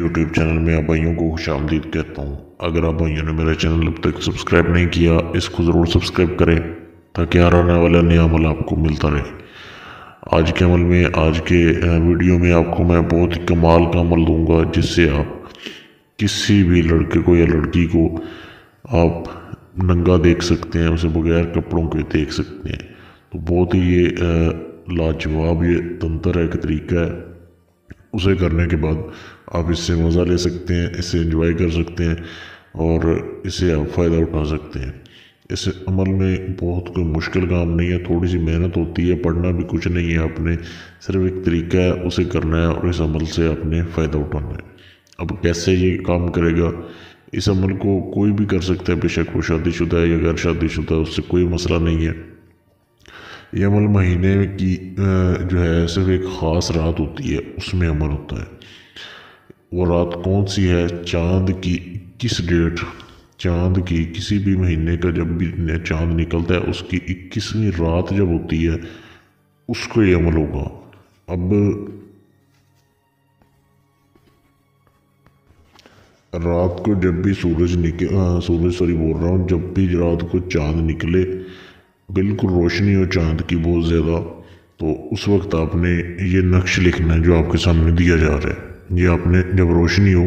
YouTube channel में आप भाइयों को खुश आमदीद कहता हूँ। अगर आप भाइयों ने मेरा चैनल अब तक सब्सक्राइब नहीं किया, इसको ज़रूर सब्सक्राइब करें ताकि हर आने वाला नया अमल आपको मिलता रहे। आज के अमल में, आज के वीडियो में आपको मैं बहुत ही कमाल का अमल दूंगा जिससे आप किसी भी लड़के को या लड़की को आप नंगा देख सकते हैं, उसे बगैर कपड़ों के देख सकते हैं। तो बहुत ही ये लाजवाब ये तंत्र है, एक तरीका है। उसे करने के बाद आप इससे मज़ा ले सकते हैं, इससे एंजॉय कर सकते हैं और इससे आप फ़ायदा उठा सकते हैं। इस अमल में बहुत कोई मुश्किल काम नहीं है, थोड़ी सी मेहनत होती है, पढ़ना भी कुछ नहीं है, आपने सिर्फ एक तरीका है, उसे करना है और इस अमल से आपने फ़ायदा उठाना है। अब कैसे ये काम करेगा, इस अमल को कोई भी कर सकता है, बेशक वो शादीशुदा है या गैर शादीशुदा है, उससे कोई मसला नहीं है। ये अमल महीने की जो है सिर्फ एक ख़ास रात होती है, उसमें अमल होता है। वो रात कौन सी है? चाँद की 21 डेट, चाँद की किसी भी महीने का जब भी चाँद निकलता है उसकी 21वीं रात जब होती है उसको ये अमल होगा। अब रात को जब भी सूरज बोल रहा हूँ, जब भी रात को चाँद निकले, बिल्कुल रोशनी हो चाँद की बहुत ज़्यादा, तो उस वक्त आपने ये नक्श लिखना है जो आपके सामने दिया जा रहा है। ये आपने जब रोशनी हो,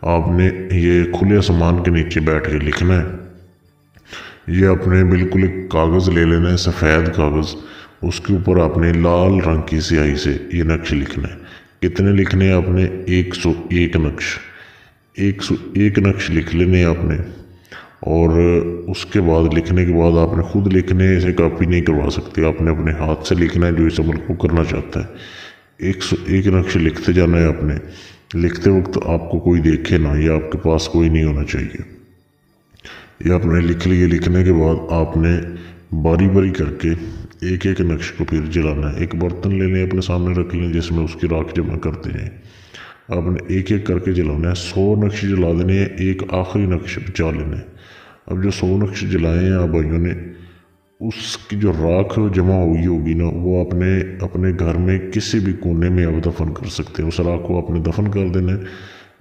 आपने ये खुले आसमान के नीचे बैठ के लिखना है। ये आपने बिल्कुल एक कागज़ ले लेना है, सफ़ेद कागज़, उसके ऊपर आपने लाल रंग की स्याही से ये नक्श लिखना है। कितने लिखने हैं आपने? 101 नक्श, 101 नक्श लिख लेने आपने। और उसके बाद लिखने के बाद आपने खुद लिखने, इसे कॉपी नहीं करवा सकते, आपने अपने हाथ से लिखना है जो इस अमल को करना चाहता है। 101 नक्श लिखते जाना है आपने। लिखते वक्त आपको कोई देखे ना, ये आपके पास कोई नहीं होना चाहिए। ये आपने लिख लिए। लिखने के बाद आपने बारी बारी करके एक एक नक्श को फिर जलाना है। एक बर्तन ले लें, अपने सामने रख लें जिसमें उसकी राख जमा करते जाएँ। आपने एक एक करके जलाना है। 100 नक्श जला देने हैं, एक आखिरी नक्श बचा लेना है। अब जो 100 नक्श जलाए हैं आप भाइयों ने, उसकी जो राख जमा हुई होगी ना, वो आपने अपने घर में किसी भी कोने में आप दफन कर सकते हैं। उस राख को आपने दफन कर देना है।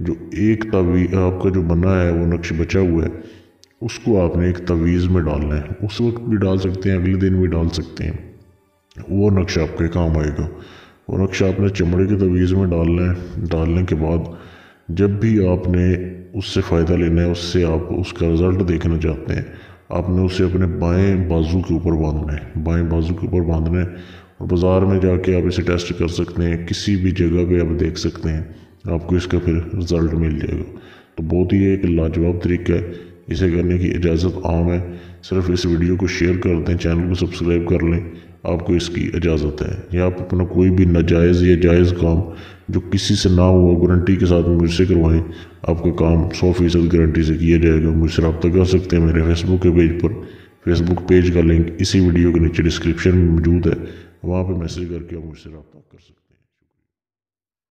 जो एक तवीज़ आपका जो बना है, वो नक्श बचा हुआ है, उसको आपने एक तवीज़ में डालना है। उस वक्त भी डाल सकते हैं, अगले दिन भी डाल सकते हैं, वो नक्श आपके काम आएगा। वो नक्श आपने चमड़े के तवीज़ में डालना है। डालने के बाद जब भी आपने उससे फ़ायदा लेना है, उससे आप उसका रिज़ल्ट देखना चाहते हैं, आपने उसे अपने बाएं बाजू के ऊपर बांधना है। बाएं बाजू के ऊपर बांधना है और बाज़ार में जाके आप इसे टेस्ट कर सकते हैं, किसी भी जगह पे आप देख सकते हैं, आपको इसका फिर रिज़ल्ट मिल जाएगा। तो बहुत ही एक लाजवाब तरीका है, इसे करने की इजाज़त आम है। सिर्फ इस वीडियो को शेयर कर दें, चैनल को सब्सक्राइब कर लें, आपको इसकी इजाज़त है। या आप अपना कोई भी नाजायज़ या जायज़ काम जो किसी से ना हुआ, गारंटी के साथ मुझसे करवाएं, आपका काम 100% गारंटी से किया जाएगा। मुझसे रब्ता कर सकते हैं मेरे फेसबुक के पेज पर। फेसबुक पेज का लिंक इसी वीडियो के नीचे डिस्क्रिप्शन में मौजूद है, वहाँ पर मैसेज करके आप मुझसे रब्ता कर सकते हैं।